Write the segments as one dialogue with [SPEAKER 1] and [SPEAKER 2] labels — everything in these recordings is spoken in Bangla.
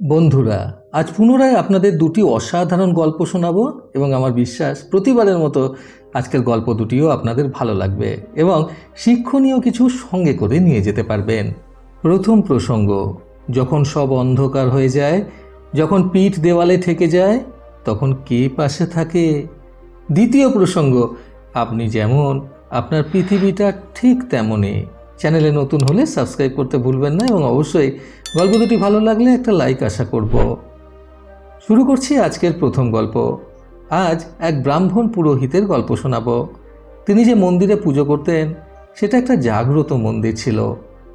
[SPEAKER 1] বন্ধুরা, আজ পুনরায় আপনাদের দুটি অসাধারণ গল্প শোনাবো এবং আমার বিশ্বাস প্রতিবারের মতো আজকের গল্প দুটিও আপনাদের ভালো লাগবে এবং শিক্ষণীয় কিছু সঙ্গে করে নিয়ে যেতে পারবেন। প্রথম প্রসঙ্গ, যখন সব অন্ধকার হয়ে যায়, যখন পিঠ দেওয়ালে ঠেকে যায়, তখন কে পাশে থাকে? দ্বিতীয় প্রসঙ্গ, আপনি যেমন আপনার পৃথিবীটা ঠিক তেমনই। চ্যানেলে নতুন হলে সাবস্ক্রাইব করতে ভুলবেন না এবং অবশ্যই গল্প দুটি ভালো লাগলে একটা লাইক আশা করব। শুরু করছি আজকের প্রথম গল্প। আজ এক ব্রাহ্মণ পুরোহিতের গল্প শোনাবো। তিনি যে মন্দিরে পুজো করতেন সেটা একটা জাগ্রত মন্দির ছিল,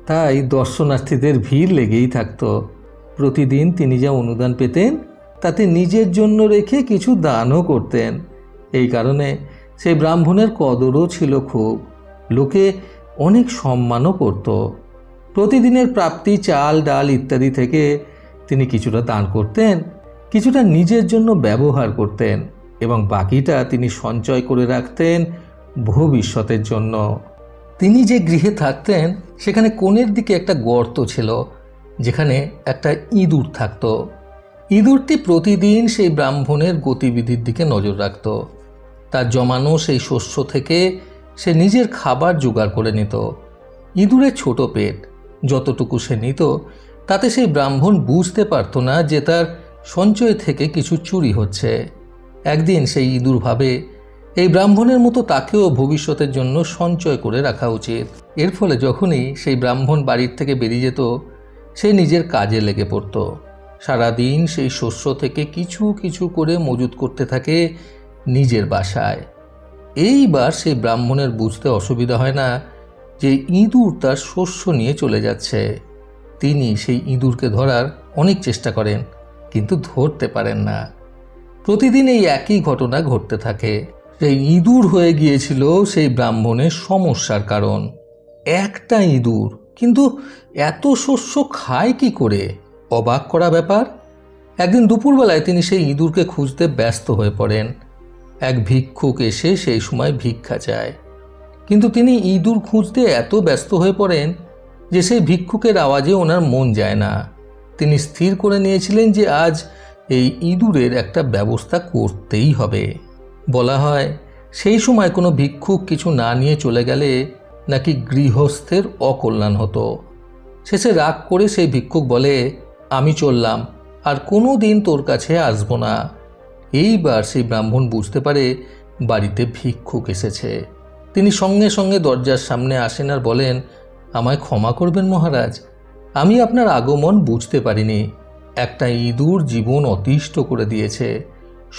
[SPEAKER 1] তাই দর্শনার্থীদের ভিড় লেগেই থাকতো। প্রতিদিন তিনি যা অনুদান পেতেন তাতে নিজের জন্য রেখে কিছু দানও করতেন। এই কারণে সেই ব্রাহ্মণের কদরও ছিল খুব, লোকে অনেক সম্মানও করত। প্রতিদিনের প্রাপ্তি চাল ডাল ইত্যাদি থেকে তিনি কিছুটা দান করতেন, কিছুটা নিজের জন্য ব্যবহার করতেন এবং বাকিটা তিনি সঞ্চয় করে রাখতেন ভবিষ্যতের জন্য। তিনি যে গৃহে থাকতেন সেখানে কোণের দিকে একটা গর্ত ছিল, যেখানে একটা ইঁদুর থাকত। ইঁদুরটি প্রতিদিন সেই ব্রাহ্মণের গতিবিধির দিকে নজর রাখত। তার জমানো সেই শস্য থেকে সে নিজের খাবার জোগাড় করে নিত। ইঁদুরের ছোট পেট, যতটুকু সে নিত তাতে সেই ব্রাহ্মণ বুঝতে পারত না যে তার সঞ্চয় থেকে কিছু চুরি হচ্ছে। একদিন সেই ইঁদুর ভাবে এই ব্রাহ্মণের মতো তাকেও ভবিষ্যতের জন্য সঞ্চয় করে রাখা উচিত। এর ফলে যখনই সেই ব্রাহ্মণ বাড়ির থেকে বেরিয়ে যেত, সে নিজের কাজে লেগে পড়ত। সারাদিন সেই শস্য থেকে কিছু কিছু করে মজুত করতে থাকে নিজের বাসায়। এইবার সেই ব্রাহ্মণের বুঝতে অসুবিধা হয় না যে ইঁদুর তার শস্য নিয়ে চলে যাচ্ছে। তিনি সেই ইঁদুরকে ধরার অনেক চেষ্টা করেন, কিন্তু ধরতে পারেন না। প্রতিদিন এই একই ঘটনা ঘটতে থাকে। সেই ইঁদুর হয়ে গিয়েছিল সেই ব্রাহ্মণের সমস্যার কারণ। একটা ইঁদুর, কিন্তু এত শস্য খায় কি করে? অবাক করা ব্যাপার। একদিন দুপুরবেলায় তিনি সেই ইঁদুরকে খুঁজতে ব্যস্ত হয়ে পড়েন। এক ভিক্ষুক এসে সেই সময় ভিক্ষা চায়, কিন্তু তিনি ইঁদুর খুঁজতে এত ব্যস্ত হয়ে পড়েন যে সেই ভিক্ষুকের আওয়াজে ওনার মন যায় না। তিনি স্থির করে নিয়েছিলেন যে আজ এই ইঁদুরের একটা ব্যবস্থা করতেই হবে। বলা হয় সেই সময় কোনো ভিক্ষুক কিছু না নিয়ে চলে গেলে নাকি গৃহস্থের অকল্যাণ হতো। শেষে রাগ করে সেই ভিক্ষুক বলে, আমি চললাম, আর কোনো দিন তোর কাছে আসবো না। এইবার সেই ব্রাহ্মণ বুঝতে পারে বাড়িতে ভিক্ষুক এসেছে। তিনি সঙ্গে সঙ্গে দরজার সামনে আসেন আর বলেন, আমায় ক্ষমা করবেন মহারাজ, আমি আপনার আগমন বুঝতে পারিনি। একটা ইঁদুর জীবন অতিষ্ঠ করে দিয়েছে,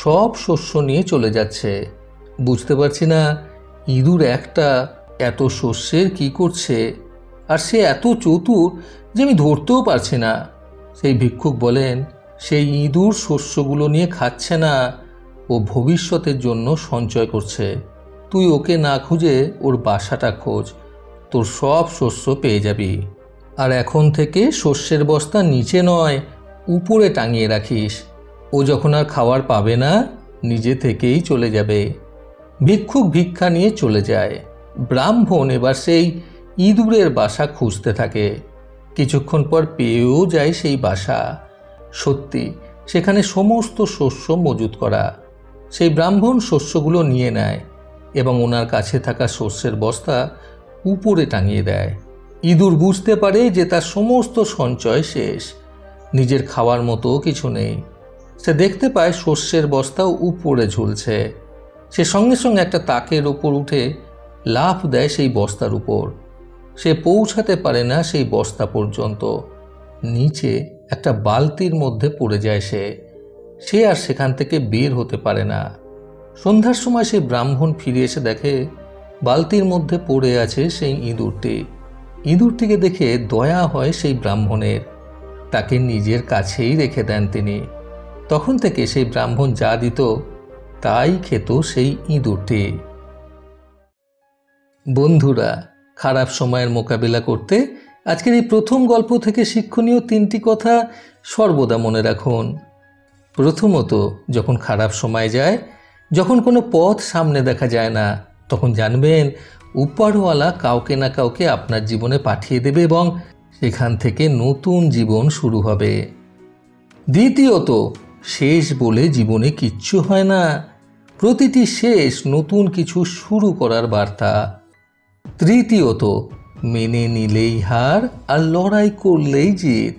[SPEAKER 1] সব শস্য নিয়ে চলে যাচ্ছে। বুঝতে পারছি না ইঁদুর একটা এত শস্যের কি করছে, আর সে এত চতুর যে আমি ধরতেও পারছি না। সেই ভিক্ষুক বলেন, সেই ইঁদুর শস্যগুলো নিয়ে খাচ্ছে না, ও ভবিষ্যতের জন্য সঞ্চয় করছে। তুই ওকে না খুঁজে ওর বাসাটা খোঁজ, তোর সব শস্য পেয়ে যাবি। আর এখন থেকে শস্যের বস্তা নিচে নয়, উপরে টাঙিয়ে রাখিস। ও যখন আর খাবার পাবে না, নিজে থেকেই চলে যাবে। ভিক্ষুক ভিক্ষা নিয়ে চলে যায়। ব্রাহ্মণ এবার সেই ইঁদুরের বাসা খুঁজতে থাকে। কিছুক্ষণ পর পেয়েও যায় সেই বাসা। সত্যি সেখানে সমস্ত শস্য মজুত করা। সেই ব্রাহ্মণ শস্যগুলো নিয়ে নেয় এবং ওনার কাছে থাকা শস্যের বস্তা উপরে টাঙিয়ে দেয়। ইঁদুর বুঝতে পারে যে তার সমস্ত সঞ্চয় শেষ, নিজের খাওয়ার মতো কিছু নেই। সে দেখতে পায় শস্যের বস্তা উপরে ঝুলছে। সে সঙ্গে সঙ্গে একটা তাকের ওপর উঠে লাফ দেয় সেই বস্তার উপর। সে পৌঁছাতে পারে না সেই বস্তা পর্যন্ত। নিচে একটা বালতির মধ্যে পড়ে যায় সে আর সেখান থেকে বের হতে পারে না। সন্ধ্যার সময় সেই ব্রাহ্মণ ফিরে এসে দেখে বালতির মধ্যে পড়ে আছে সেই ইঁদুরটি। ইঁদুরটিকে দেখে দয়া হয় সেই ব্রাহ্মণের, তাকে নিজের কাছেই রেখে দেন তিনি। তখন থেকে সেই ব্রাহ্মণ যা দিত তাই খেত সেই ইঁদুরটি। বন্ধুরা, খারাপ সময়ের মোকাবিলা করতে আজকের এই প্রথম গল্প থেকে শিক্ষণীয় তিনটি কথা সর্বদা মনে রাখুন। প্রথমত, যখন খারাপ সময় যায়, যখন কোনো পথ সামনে দেখা যায় না, তখন জানবেন উপরওয়ালা কাউকে না কাউকে আপনার জীবনে পাঠিয়ে দেবে এবং সেখান থেকে নতুন জীবন শুরু হবে। দ্বিতীয়ত, শেষ বলে জীবনে কিচ্ছু হয় না, প্রতিটি শেষ নতুন কিছু শুরু করার বার্তা। তৃতীয়ত, মেনে নিলেই হার আর লড়াই করলেই জিত।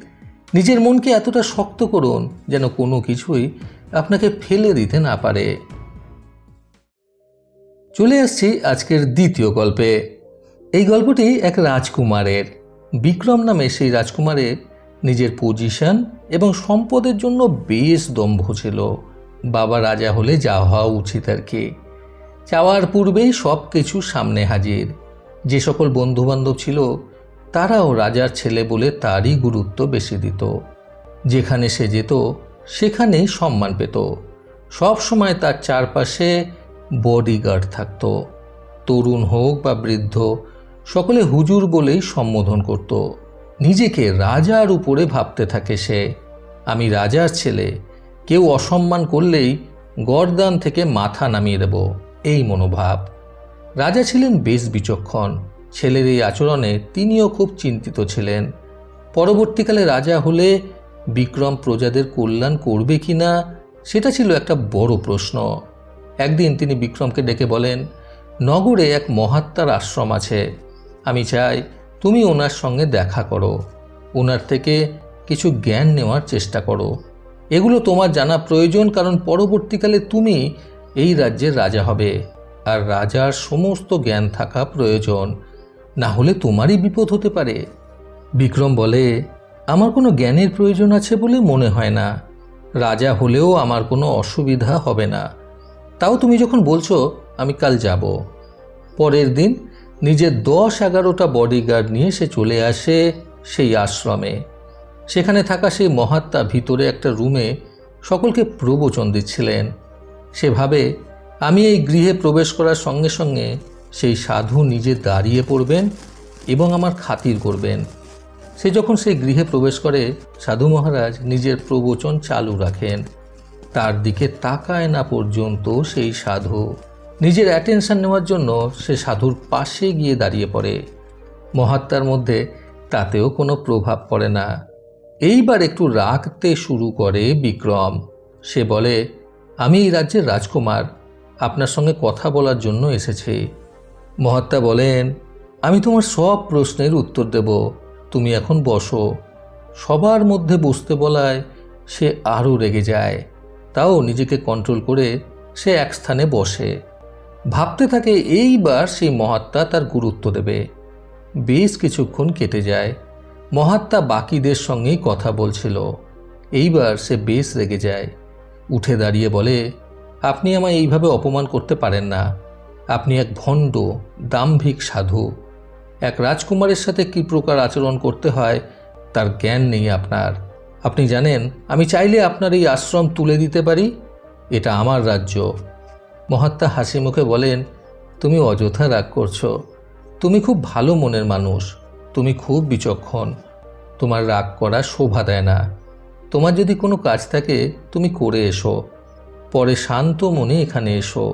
[SPEAKER 1] নিজের মনকে এতটা শক্ত করুন যেন কোনো কিছুই আপনাকে ফেলে দিতে না পারে। চলে আসছি আজকের দ্বিতীয় গল্পে। এই গল্পটি এক রাজকুমারের। বিক্রম নামে সেই রাজকুমারের নিজের পজিশন এবং সম্পদের জন্য বেশ দম্ভ ছিল। বাবা রাজা হলে যা হওয়া উচিত আর কি। চাওয়ার পূর্বেই সব কিছু সামনে হাজির। যে সকল বন্ধুবান্ধব ছিল তারাও রাজার ছেলে বলে তারই গুরুত্ব বেশি দিত। যেখানে সে যেত সেখানেই সম্মান পেত। সব সময় তার চারপাশে বডিগার্ড থাকত। তরুণ হোক বা বৃদ্ধ, সকলে হুজুর বলেই সম্বোধন করত। নিজেকে রাজার উপরে ভাবতে থাকে সে। আমি রাজার ছেলে, কেউ অসম্মান করলেই গর্দান থেকে মাথা নামিয়ে দেব, এই মনোভাব। রাজা ছিলেন বেশ বিচক্ষণ। ছেলের এই আচরণে তিনিও খুব চিন্তিত ছিলেন। পরবর্তীকালে রাজা হলে বিক্রম প্রজাদের কল্যাণ করবে কিনা সেটা ছিল একটা বড় প্রশ্ন। একদিন তিনি বিক্রমকে ডেকে বলেন, নগরে এক মহাত্মার আশ্রম আছে, আমি চাই তুমি ওনার সঙ্গে দেখা করো, ওনার থেকে কিছু জ্ঞান নেওয়ার চেষ্টা করো। এগুলো তোমার জানা প্রয়োজন, কারণ পরবর্তীকালে তুমি এই রাজ্যের রাজা হবে, আর রাজার সমস্ত জ্ঞান থাকা প্রয়োজন, না হলে তোমারই বিপদ হতে পারে। বিক্রম বলে, আমার কোনো জ্ঞানের প্রয়োজন আছে বলে মনে হয় না। রাজা হলেও আমার কোনো অসুবিধা হবে না। তাও তুমি যখন বলছো, আমি কাল যাব। পরের দিন নিজের 10-11টা বডিগার্ড নিয়ে সে চলে আসে সেই আশ্রমে। সেখানে থাকা সেই মহাত্মা ভিতরে একটা রুমে সকলকে প্রবচন দিচ্ছিলেন। সে ভাবে, আমি এই গৃহে প্রবেশ করার সঙ্গে সঙ্গে সেই সাধু নিজে দাঁড়িয়ে পড়বেন এবং আমার খাতির করবেন। সে যখন সেই গৃহে প্রবেশ করে, সাধু মহারাজ নিজের প্রবচন চালু রাখেন। তার দিকে তাকায় না পর্যন্ত সেই সাধু। নিজের অ্যাটেনশন নেওয়ার জন্য সে সাধুর পাশে গিয়ে দাঁড়িয়ে পড়ে। মহাত্মার মধ্যে তাতেও কোনো প্রভাব পড়ে না। এইবার একটু রাগতে শুরু করে বিক্রম। সে বলে, আমি এই রাজ্যের রাজকুমার, আপনার সঙ্গে কথা বলার জন্য এসেছি। মহাত্মা বলেন, আমি তোমার সব প্রশ্নের উত্তর দেব, তুমি এখন বসো। সবার মধ্যে বসতে বলায় সে আরও রেগে যায়। তাও নিজেকে কন্ট্রোল করে সে এক স্থানে বসে। ভাবতে থাকে এইবার সেই মহাত্মা তার গুরুত্ব দেবে। বেশ কিছুক্ষণ কেটে যায়। মহাত্মা বাকিদের সঙ্গেই কথা বলছিল। এইবার সে বেশ রেগে যায়। উঠে দাঁড়িয়ে বলে, আপনি আমায় এইভাবে অপমান করতে পারেন না। আপনি এক ভণ্ড দাম্ভিক সাধু। এক রাজকুমারের সাথে কী প্রকার আচরণ করতে হয় তার জ্ঞান নেই আপনার। আপনি জানেন, আমি চাইলে আপনার এই আশ্রম তুলে দিতে পারি। এটা আমার রাজ্য। মহাত্মা হাসি মুখে বলেন, তুমি অযথা রাগ করছো। তুমি খুব ভালো মনের মানুষ, তুমি খুব বিচক্ষণ। তোমার রাগ করা শোভা দেয় না। তোমার যদি কোনো কাজ থাকে তুমি করে এসো, পরে শান্ত মনে এখানে এসো।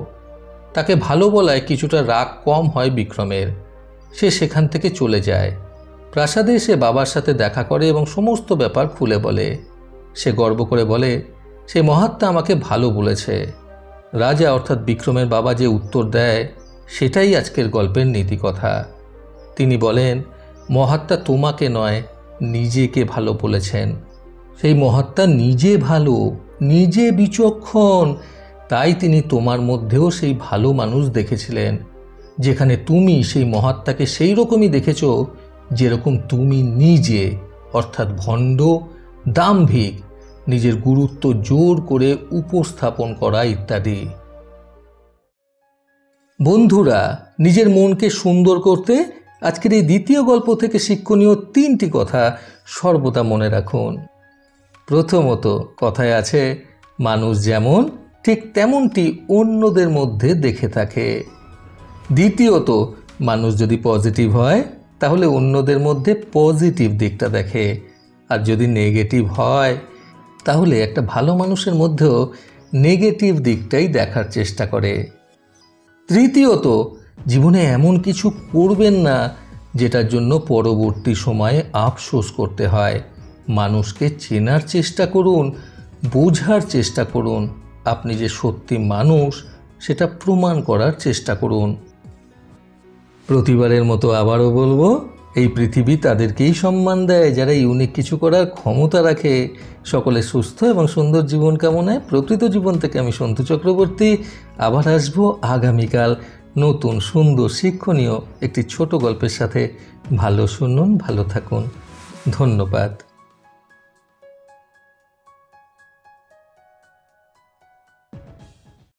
[SPEAKER 1] তাকে ভালো বলায় কিছুটা রাগ কম হয় বিক্রমের। সে সেখান থেকে চলে যায়। প্রাসাদে সে বাবার সাথে দেখা করে এবং সমস্ত ব্যাপার খুলে বলে। সে গর্ব করে বলে, সে মহাত্মা আমাকে ভালো বলেছে। রাজা অর্থাৎ বিক্রমের বাবা যে উত্তর দেয় সেটাই আজকের গল্পের নীতিকথা। তিনি বলেন, মহাত্মা তোমাকে নয়, নিজেকে ভালো বলেছেন। সেই মহাত্মা নিজে ভালো, নিজে বিচক্ষণ, তাই তিনি তোমার মধ্যেও সেই ভালো মানুষ দেখেছিলেন। যেখানে তুমি সেই মহাত্মাকে সেই রকমই দেখেছ যেরকম তুমি নিজে, অর্থাৎ ভণ্ড, দাম্ভিক, নিজের গুরুত্ব জোর করে উপস্থাপন করা ইত্যাদি। বন্ধুরা, নিজের মনকে সুন্দর করতে আজকের এই দ্বিতীয় গল্প থেকে শিক্ষণীয় 3টি কথা সর্বদা মনে রাখুন। প্রথমত, কথায় আছে, মানুষ যেমন ঠিক তেমনটি অন্যদের মধ্যে দেখে থাকে। দ্বিতীয়ত, মানুষ যদি পজিটিভ হয় তাহলে অন্যদের মধ্যে পজিটিভ দিকটা দেখে, আর যদি নেগেটিভ হয় তাহলে একটা ভালো মানুষের মধ্যেও নেগেটিভ দিকটাই দেখার চেষ্টা করে। তৃতীয়ত, জীবনে এমন কিছু করবেন না যেটার জন্য পরবর্তী সময়ে আফসোস করতে হয়। মানুষকে চেনার চেষ্টা করুন, বোঝার চেষ্টা করুন। আপনি যে সত্যি মানুষ সেটা প্রমাণ করার চেষ্টা করুন। প্রতিবারের মতো আবারও বলবো, এই পৃথিবী তাদেরকেই সম্মান দেয় যারা ইউনিক কিছু করার ক্ষমতা রাখে। সকলে সুস্থ এবং সুন্দর জীবন কামনায় প্রকৃত জীবন থেকে আমি সন্তু চক্রবর্তী আবার আসবো আগামীকাল নতুন সুন্দর শিক্ষণীয় একটি ছোট গল্পের সাথে। ভালো শুনুন, ভালো থাকুন। ধন্যবাদ।